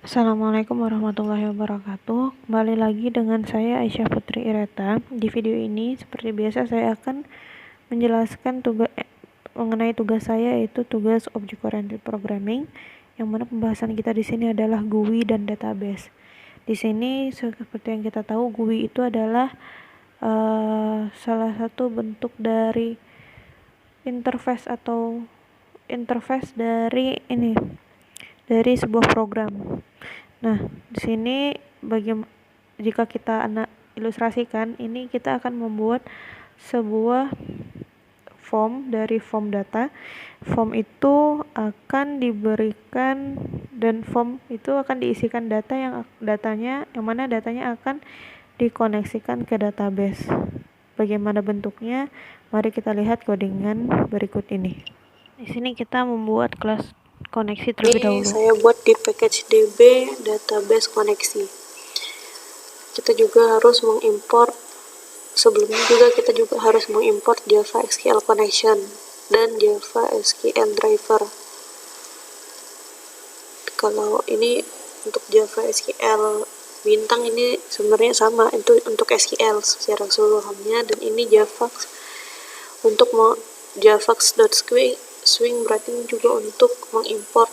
Assalamualaikum warahmatullahi wabarakatuh. Kembali lagi dengan saya Aisyah Putri Ireta. Di video ini seperti biasa saya akan menjelaskan mengenai tugas saya, yaitu tugas Object Oriented Programming, yang mana pembahasan kita di sini adalah GUI dan database. Di sini seperti yang kita tahu, GUI itu adalah salah satu bentuk dari interface dari sebuah program. Nah, di sini jika kita ilustrasikan, ini kita akan membuat sebuah form dari form data. Form itu akan diberikan dan form itu akan diisikan yang mana datanya akan dikoneksikan ke database. Bagaimana bentuknya? Mari kita lihat codingan berikut ini. Di sini kita membuat kelas koneksi terlebih dahulu. Saya buat di package DB database koneksi. Kita juga harus mengimport, sebelumnya juga kita juga harus mengimport Java SQL connection dan Java SQL driver. Kalau ini untuk Java SQL bintang, ini sebenarnya sama, itu untuk SQL secara keseluruhannya, dan ini Javax untuk Javax.swing berarti ini juga untuk mengimport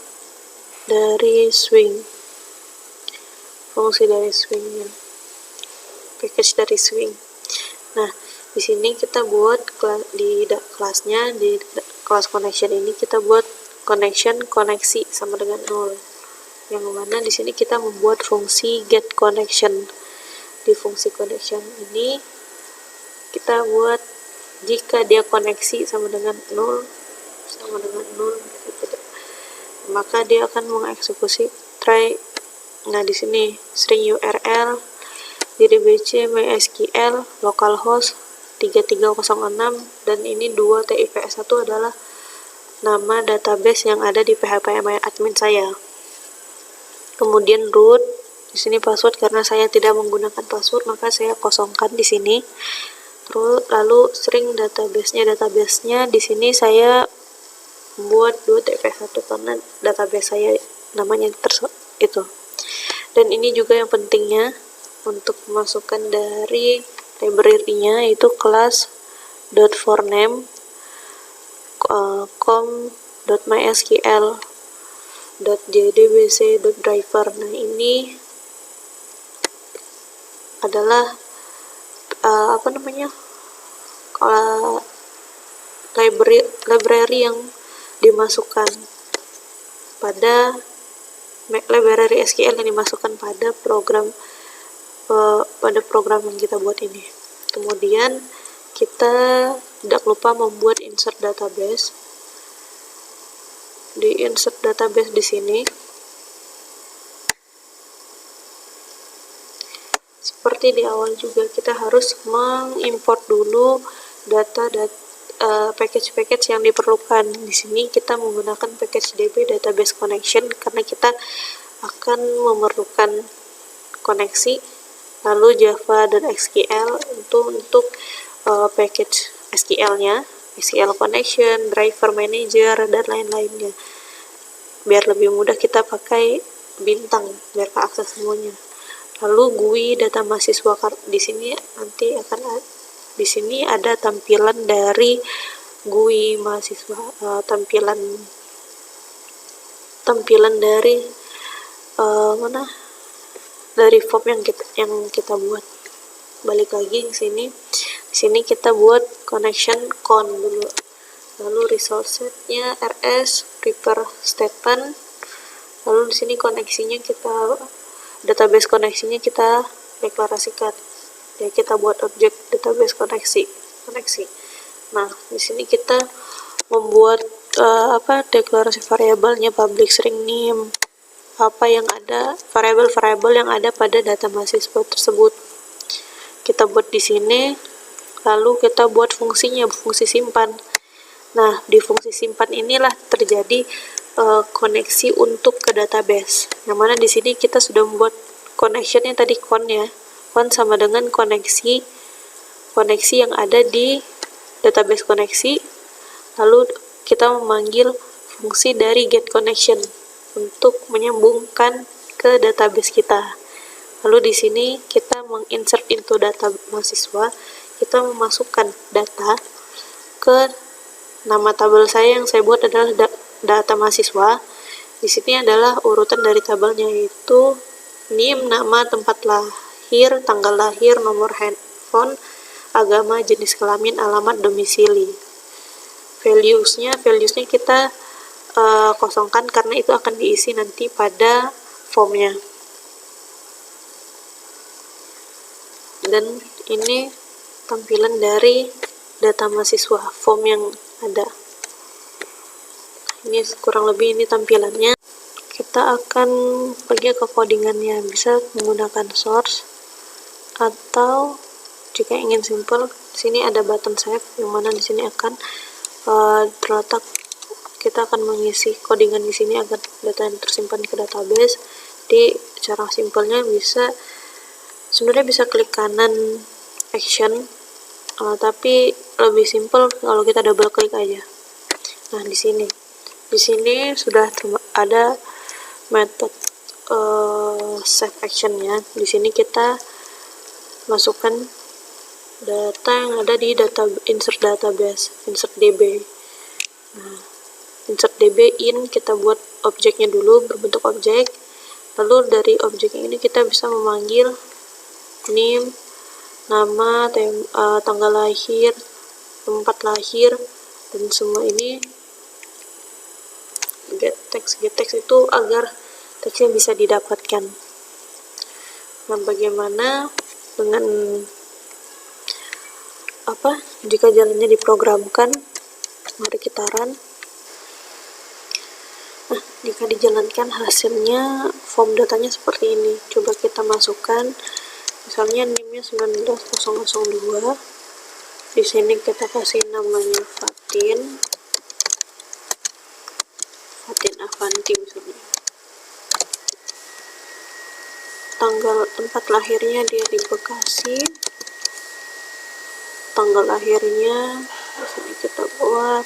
dari swing, fungsi dari swingnya, package dari swing. Nah, di sini kita buat di kelas connection ini kita buat koneksi sama dengan 0. Yang mana di sini kita membuat fungsi get connection. Di fungsi connection ini kita buat jika dia koneksi sama dengan 0 maka dia akan mengeksekusi try. Nah, di sini string URL DBC MySQL localhost 3306, dan ini 2 TIPS1 adalah nama database yang ada di PHP admin saya. Kemudian root, di sini password, karena saya tidak menggunakan password maka saya kosongkan di sini. Terus lalu string database-nya di sini saya membuat 2 TPS1 karena database saya namanya itu. Dan ini juga yang pentingnya untuk memasukkan dari library-nya, yaitu kelas .forName com.mysql.jdbc.driver. Nah, ini adalah library yang dimasukkan pada library SQL yang dimasukkan pada program yang kita buat ini. Kemudian kita tidak lupa membuat insert database. Di insert database di sini seperti di awal juga kita harus mengimport dulu package-package yang diperlukan. Di sini kita menggunakan package DB database connection karena kita akan memerlukan koneksi, lalu Java dan SQL untuk package SQL-nya, SQL connection, driver manager, dan lain-lainnya. Biar lebih mudah kita pakai bintang biar keakses semuanya. Lalu GUI data mahasiswa, di sini nanti di sini ada tampilan dari GUI mahasiswa, tampilan dari dari form yang kita buat. Balik lagi ke sini. Di sini kita buat connection con dulu. Lalu resource-nya rs prepare statement. Lalu di sini database koneksinya kita deklarasikan. Ya, kita buat objek database koneksi. Nah, di sini kita membuat deklarasi variabelnya public string name, variabel yang ada pada data mahasiswa tersebut. Kita buat di sini, lalu kita buat fungsinya, fungsi simpan. Nah, di fungsi simpan inilah terjadi koneksi untuk ke database. Yang mana di sini kita sudah membuat connectionnya tadi con sama dengan koneksi yang ada di database koneksi. Lalu kita memanggil fungsi dari get connection untuk menyambungkan ke database kita. Lalu di sini kita menginsert into data mahasiswa, kita memasukkan data ke nama tabel saya yang saya buat adalah data mahasiswa. Di sini adalah urutan dari tabelnya, yaitu NIM, nama, tempat lahir, tanggal lahir, nomor handphone, agama, jenis kelamin, alamat, domisili. Valuesnya kita kosongkan karena itu akan diisi nanti pada formnya. Dan ini tampilan dari data mahasiswa, form yang ada. Ini kurang lebih ini tampilannya. Kita akan pergi ke codingannya, bisa menggunakan source, atau jika ingin simple, di sini ada button save, yang mana di sini akan terletak, kita akan mengisi codingan di sini agar data yang tersimpan ke database. Di cara simpelnya sebenarnya bisa klik kanan action, tapi lebih simple kalau kita double klik aja. Nah, di sini sudah ada metode save actionnya. Di sini kita masukkan data yang ada di insert database, insert db. Nah, insert db in, kita buat objeknya dulu berbentuk objek. Lalu dari objek ini kita bisa memanggil NIM, nama, tanggal lahir, tempat lahir, dan semua ini get text itu agar teksnya bisa didapatkan. Nah, bagaimana dengan jika jalannya diprogramkan? Mari kita run. Nah, jika dijalankan hasilnya form datanya seperti ini. Coba kita masukkan, misalnya NIM-nya 19002. Di sini kita kasih namanya Fatin Avanti misalnya. Tempat lahirnya dia di Bekasi. Tanggal lahirnya di sini kita buat,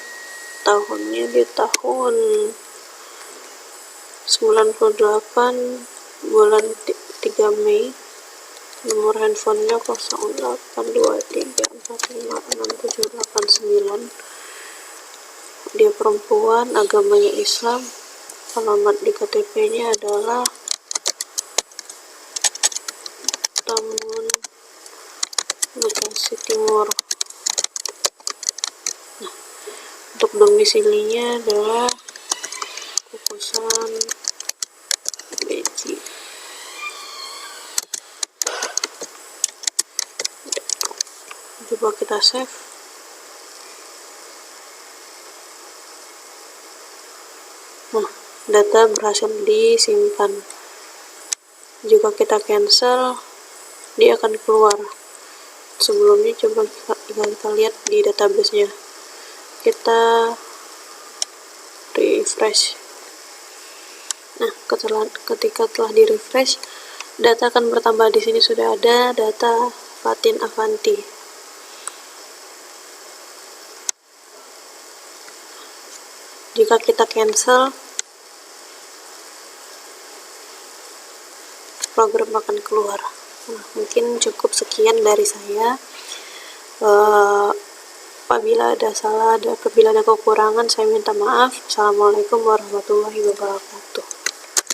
tahunnya di tahun 98 bulan 3 Mei. Nomor handphonenya 0823456789. Dia perempuan, agamanya Islam. Alamat di KTP-nya adalah Taman Bekasi Timur. Nah, untuk domisilinya adalah Kukusan Beji. Coba kita save. Nah, data berhasil disimpan. Jika kita cancel, dia akan keluar. Sebelumnya coba kita lihat di database-nya. Kita refresh. Nah, ketika telah di refresh, data akan bertambah. Di sini sudah ada data Fatin Avanti. Jika kita cancel, program akan keluar. Nah, mungkin cukup sekian dari saya. Apabila ada salah, apabila ada kekurangan, saya minta maaf. Assalamualaikum warahmatullahi wabarakatuh.